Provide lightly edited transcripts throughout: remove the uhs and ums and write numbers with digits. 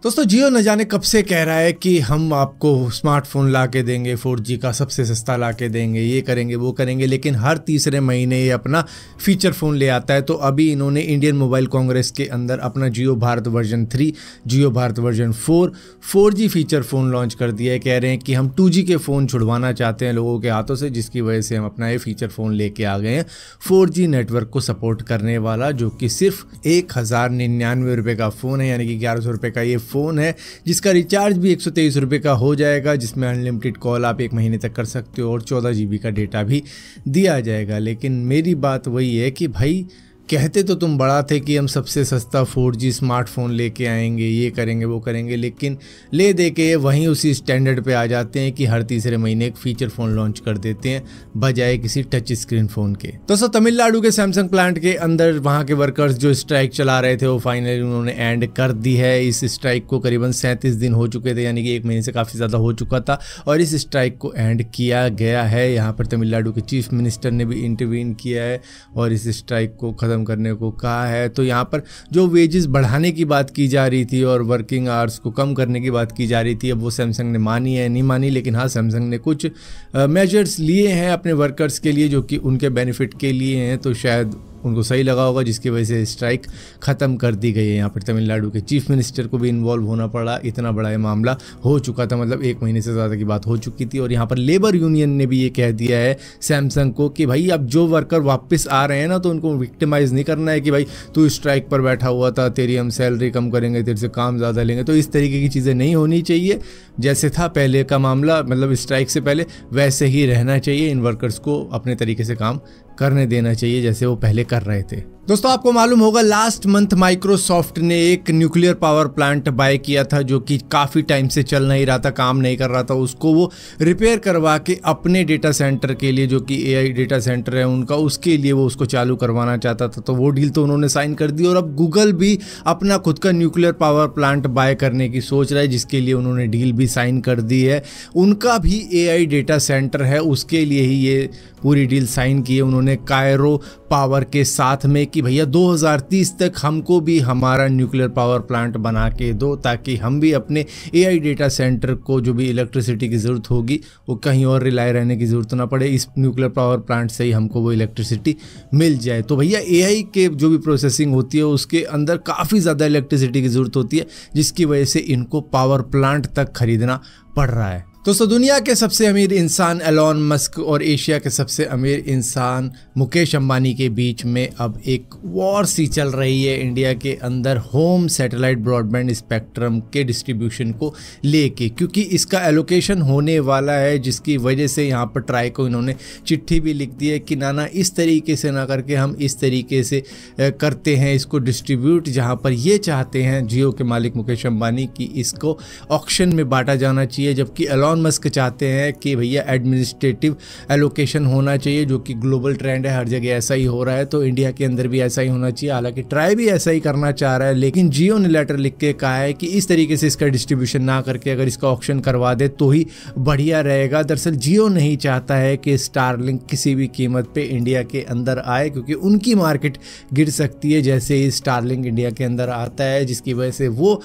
दोस्तों जियो न जाने कब से कह रहा है कि हम आपको स्मार्टफोन ला के देंगे, 4G का सबसे सस्ता ला के देंगे, ये करेंगे वो करेंगे, लेकिन हर तीसरे महीने ये अपना फीचर फ़ोन ले आता है। तो अभी इन्होंने इंडियन मोबाइल कांग्रेस के अंदर अपना Jio Bharat version 3, Jio Bharat version 4, 4G feature phone launch कर दिया है। कह रहे हैं कि हम 2G के फ़ोन छुड़वाना चाहते हैं लोगों के हाथों से, जिसकी वजह से हम अपना ये फीचर फ़ोन लेके आ गए हैं 4G नेटवर्क को सपोर्ट करने वाला, जो कि सिर्फ 1099 रुपये का फ़ोन है, यानी कि 1100 रुपये का ये फ़ोन है, जिसका रिचार्ज भी 123 रुपये का हो जाएगा, जिसमें अनलिमिटेड कॉल आप 1 महीने तक कर सकते हो और 14 GB का डेटा भी दिया जाएगा। लेकिन मेरी बात वही है कि भाई कहते तो तुम बड़ा थे कि हम सबसे सस्ता 4G स्मार्टफोन लेके आएंगे, ये करेंगे वो करेंगे, लेकिन ले दे के वहीं उसी स्टैंडर्ड पे आ जाते हैं कि हर तीसरे महीने एक फीचर फ़ोन लॉन्च कर देते हैं बजाय किसी टच स्क्रीन फ़ोन के। दोस्तों तमिलनाडु के सैमसंग प्लांट के अंदर वहाँ के वर्कर्स जो स्ट्राइक चला रहे थे वो फाइनली उन्होंने एंड कर दी है। इस स्ट्राइक को करीबन 37 दिन हो चुके थे, यानी कि 1 महीने से काफ़ी ज़्यादा हो चुका था, और इस स्ट्राइक को एंड किया गया है। यहाँ पर तमिलनाडु के चीफ मिनिस्टर ने भी इंटरवीन किया है और इस स्ट्राइक को ख़त्म करने को कहा है। तो यहाँ पर जो वेजेस बढ़ाने की बात की जा रही थी और वर्किंग आवर्स को कम करने की बात की जा रही थी, अब वो सैमसंग ने मानी है नहीं मानी, लेकिन हाँ सैमसंग ने कुछ मेजर्स लिए हैं अपने वर्कर्स के लिए जो कि उनके बेनिफिट के लिए हैं, तो शायद उनको सही लगा होगा, जिसकी वजह से स्ट्राइक ख़त्म कर दी गई है। यहाँ पर तमिलनाडु के चीफ मिनिस्टर को भी इन्वॉल्व होना पड़ा, इतना बड़ा ये मामला हो चुका था, मतलब 1 महीने से ज़्यादा की बात हो चुकी थी। और यहाँ पर लेबर यूनियन ने भी ये कह दिया है सैमसंग को कि भाई अब जो वर्कर वापस आ रहे हैं ना, तो उनको विक्टिमाइज़ नहीं करना है कि भाई तू स्ट्राइक पर बैठा हुआ था, तेरी हम सैलरी कम करेंगे, तेरे से काम ज़्यादा लेंगे। तो इस तरीके की चीज़ें नहीं होनी चाहिए, जैसे था पहले का मामला, मतलब स्ट्राइक से पहले वैसे ही रहना चाहिए। इन वर्कर्स को अपने तरीके से काम करने देना चाहिए जैसे वो पहले कर रहे थे। दोस्तों आपको मालूम होगा लास्ट मंथ माइक्रोसॉफ्ट ने एक न्यूक्लियर पावर प्लांट बाय किया था जो कि काफ़ी टाइम से चल नहीं रहा था, काम नहीं कर रहा था, उसको वो रिपेयर करवा के अपने डेटा सेंटर के लिए, जो कि AI डेटा सेंटर है उनका, उसके लिए वो उसको चालू करवाना चाहता था। तो वो डील तो उन्होंने साइन कर दी और अब गूगल भी अपना खुद का न्यूक्लियर पावर प्लांट बाय करने की सोच रहा है, जिसके लिए उन्होंने डील भी साइन कर दी है। उनका भी AI डेटा सेंटर है, उसके लिए ही ये पूरी डील साइन की है उन्होंने कायरो पावर के साथ में कि भैया 2030 तक हमको भी हमारा न्यूक्लियर पावर प्लांट बना के दो, ताकि हम भी अपने AI डेटा सेंटर को जो भी इलेक्ट्रिसिटी की ज़रूरत होगी वो कहीं और रिलाय रहने की ज़रूरत ना पड़े, इस न्यूक्लियर पावर प्लांट से ही हमको वो इलेक्ट्रिसिटी मिल जाए। तो भैया AI के जो भी प्रोसेसिंग होती है उसके अंदर काफ़ी ज़्यादा इलेक्ट्रिसिटी की ज़रूरत होती है, जिसकी वजह से इनको पावर प्लांट तक खरीदना पड़ रहा है। दोस्तों दुनिया के सबसे अमीर इंसान एलॉन मस्क और एशिया के सबसे अमीर इंसान मुकेश अंबानी के बीच में अब एक वॉर सी चल रही है इंडिया के अंदर होम सैटेलाइट ब्रॉडबैंड स्पेक्ट्रम के डिस्ट्रीब्यूशन को लेके, क्योंकि इसका एलोकेशन होने वाला है, जिसकी वजह से यहाँ पर ट्राई को इन्होंने चिट्ठी भी लिख दी है कि ना इस तरीके से ना करके हम इस तरीके से करते हैं इसको डिस्ट्रीब्यूट, जहाँ पर ये चाहते हैं जियो के मालिक मुकेश अंबानी कि इसको ऑक्शन में बांटा जाना चाहिए, जबकि एलॉन मस्क चाहते हैं कि भैया एडमिनिस्ट्रेटिव एलोकेशन होना चाहिए, जो कि ग्लोबल ट्रेंड है, हर जगह ऐसा ही हो रहा है, तो इंडिया के अंदर भी ऐसा ही होना चाहिए। हालांकि ट्राई भी ऐसा ही करना चाह रहा है, लेकिन जियो ने लेटर लिख के कहा है कि इस तरीके से इसका डिस्ट्रीब्यूशन ना करके अगर इसका ऑक्शन करवा दे तो ही बढ़िया रहेगा। दरअसल जियो नहीं चाहता है कि स्टारलिंक किसी भी कीमत पे इंडिया के अंदर आए, क्योंकि उनकी मार्केट गिर सकती है जैसे ही स्टारलिंक इंडिया के अंदर आता है, जिसकी वजह से वो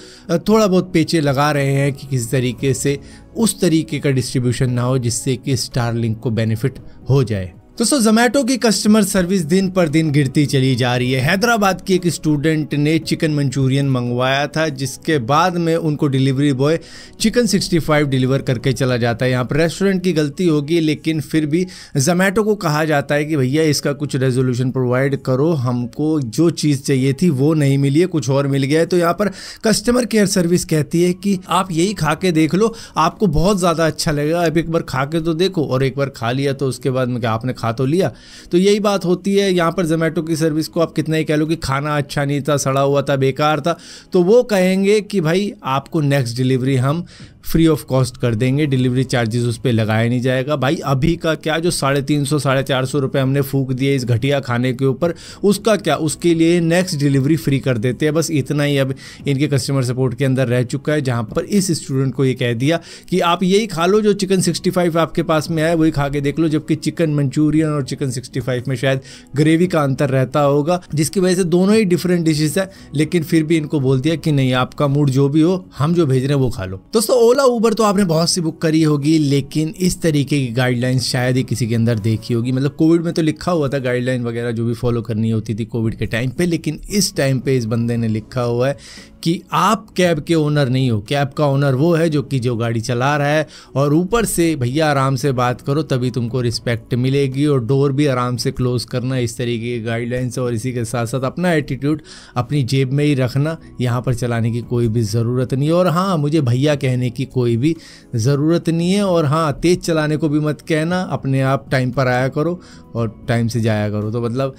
थोड़ा बहुत पेचे लगा रहे हैं कि किसी तरीके से उस तरीके का डिस्ट्रीब्यूशन ना हो जिससे कि स्टारलिंक को बेनिफिट हो जाए। दोस्तों जोमेटो की कस्टमर सर्विस दिन पर दिन गिरती चली जा रही है। हैदराबाद की एक स्टूडेंट ने चिकन मंचूरियन मंगवाया था, जिसके बाद में उनको डिलीवरी बॉय चिकन 65 डिलीवर करके चला जाता है। यहाँ पर रेस्टोरेंट की गलती होगी, लेकिन फिर भी जोमेटो को कहा जाता है कि भैया इसका कुछ रेजोल्यूशन प्रोवाइड करो, हमको जो चीज़ चाहिए थी वो नहीं मिली है, कुछ और मिल गया है। तो यहाँ पर कस्टमर केयर सर्विस कहती है कि आप यही खा के देख लो, आपको बहुत ज़्यादा अच्छा लगेगा, अब एक बार खा के तो देखो। और एक बार खा लिया तो उसके बाद में क्या आपने खा तो लिया। तो यही बात होती है यहाँ पर जोमेटो की सर्विस को। आप कितना ही कह लो कि खाना अच्छा नहीं था, सड़ा हुआ था, बेकार था, तो वो कहेंगे कि भाई आपको नेक्स्ट डिलीवरी हम फ्री ऑफ कॉस्ट कर देंगे, डिलीवरी चार्जेस उस पर लगाया नहीं जाएगा। भाई अभी का क्या, जो 350 450 रुपये हमने फूक दिए इस घटिया खाने के ऊपर, उसका क्या, उसके लिए नेक्स्ट डिलीवरी फ्री कर देते हैं। बस इतना ही अब इनके कस्टमर सपोर्ट के अंदर रह चुका है, जहाँ पर इस स्टूडेंट को ये कह दिया कि आप यही खा लो, जो चिकन 65 आपके पास में है वही खा के देख लो, जबकि चिकन मंचूरियन मंचूरियन और चिकन 65 में शायद ग्रेवी का अंतर रहता होगा, जिसकी वजह से दोनों ही डिफरेंट डिशेस है, लेकिन फिर भी इनको बोल दिया कि नहीं, आपका मूड जो भी हो, हम जो भेज रहे हैं वो खा लो। दोस्तों ओला उबर तो आपने बहुत सी बुक करी होगी, लेकिन इस तरीके की गाइडलाइंस शायद ही किसी के अंदर देखी होगी। मतलब कोविड में तो लिखा हुआ था गाइडलाइन वगैरह जो भी फॉलो करनी होती थी कोविड के टाइम पे, लेकिन इस टाइम पे इस बंदे ने लिखा हुआ है कि आप कैब के ओनर नहीं हो, कैब का ओनर वो है जो गाड़ी चला रहा है, और ऊपर से भैया आराम से बात करो तभी तुमको रिस्पेक्ट मिलेगी, और डोर भी आराम से क्लोज करना, इस तरीके की गाइडलाइंस। और इसी के साथ साथ अपना एटीट्यूड अपनी जेब में ही रखना, यहाँ पर चलाने की कोई भी ज़रूरत नहीं है। और हाँ, मुझे भैया कहने की कोई भी ज़रूरत नहीं है, और हाँ, तेज़ चलाने को भी मत कहना, अपने आप टाइम पर आया करो और टाइम से जाया करो। तो मतलब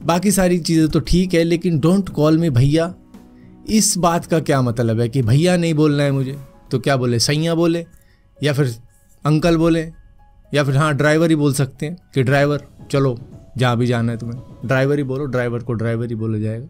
बाकी सारी चीज़ें तो ठीक है, लेकिन डोंट कॉल मी भैया, इस बात का क्या मतलब है कि भैया नहीं बोलना है मुझे, तो क्या बोले, सैया बोले या फिर अंकल बोले, या फिर हाँ ड्राइवर ही बोल सकते हैं कि ड्राइवर चलो जहाँ भी जाना है तुम्हें, ड्राइवर ही बोलो, ड्राइवर को ड्राइवर ही बोला जाएगा,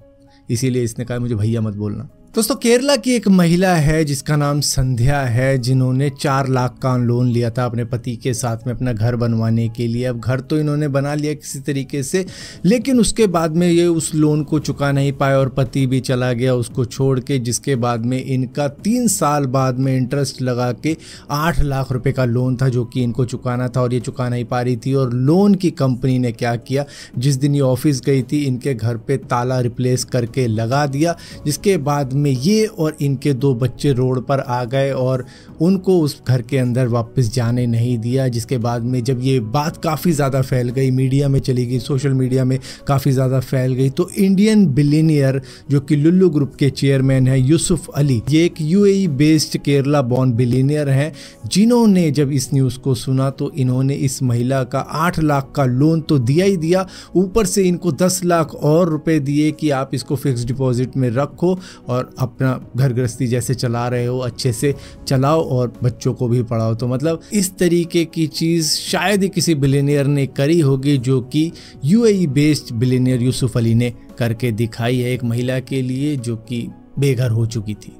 इसीलिए इसने कहा मुझे भैया मत बोलना। दोस्तों केरला की एक महिला है जिसका नाम संध्या है, जिन्होंने 4 लाख का लोन लिया था अपने पति के साथ में अपना घर बनवाने के लिए। अब घर तो इन्होंने बना लिया किसी तरीके से, लेकिन उसके बाद में ये उस लोन को चुका नहीं पाए और पति भी चला गया उसको छोड़ के, जिसके बाद में इनका 3 साल बाद में इंटरेस्ट लगा के 8 लाख रुपए का लोन था जो कि इनको चुकाना था, और ये चुका नहीं पा रही थी। और लोन की कंपनी ने क्या किया, जिस दिन ये ऑफिस गई थी इनके घर पे ताला रिप्लेस करके लगा दिया, जिसके बाद में ये और इनके 2 बच्चे रोड पर आ गए और उनको उस घर के अंदर वापस जाने नहीं दिया। जिसके बाद में जब ये बात काफ़ी ज़्यादा फैल गई, मीडिया में चली गई, सोशल मीडिया में काफ़ी ज़्यादा फैल गई, तो इंडियन बिलियनियर जो कि लुल्लू ग्रुप के चेयरमैन है यूसुफ अली, ये एक UAE based Kerala born billionaire हैं, जिन्होंने जब इस न्यूज़ को सुना तो इन्होंने इस महिला का 8 लाख का लोन तो दिया ही दिया, ऊपर से इनको 10 लाख और रुपए दिए कि आप इसको फिक्स डिपॉजिट में रखो और अपना घर गृहस्थी जैसे चला रहे हो अच्छे से चलाओ और बच्चों को भी पढ़ाओ। तो मतलब इस तरीके की चीज़ शायद ही किसी बिलियनियर ने करी होगी, जो कि UAE based billionaire Yusuf Ali ने करके दिखाई है एक महिला के लिए जो कि बेघर हो चुकी थी,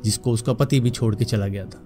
जिसको उसका पति भी छोड़ के चला गया था।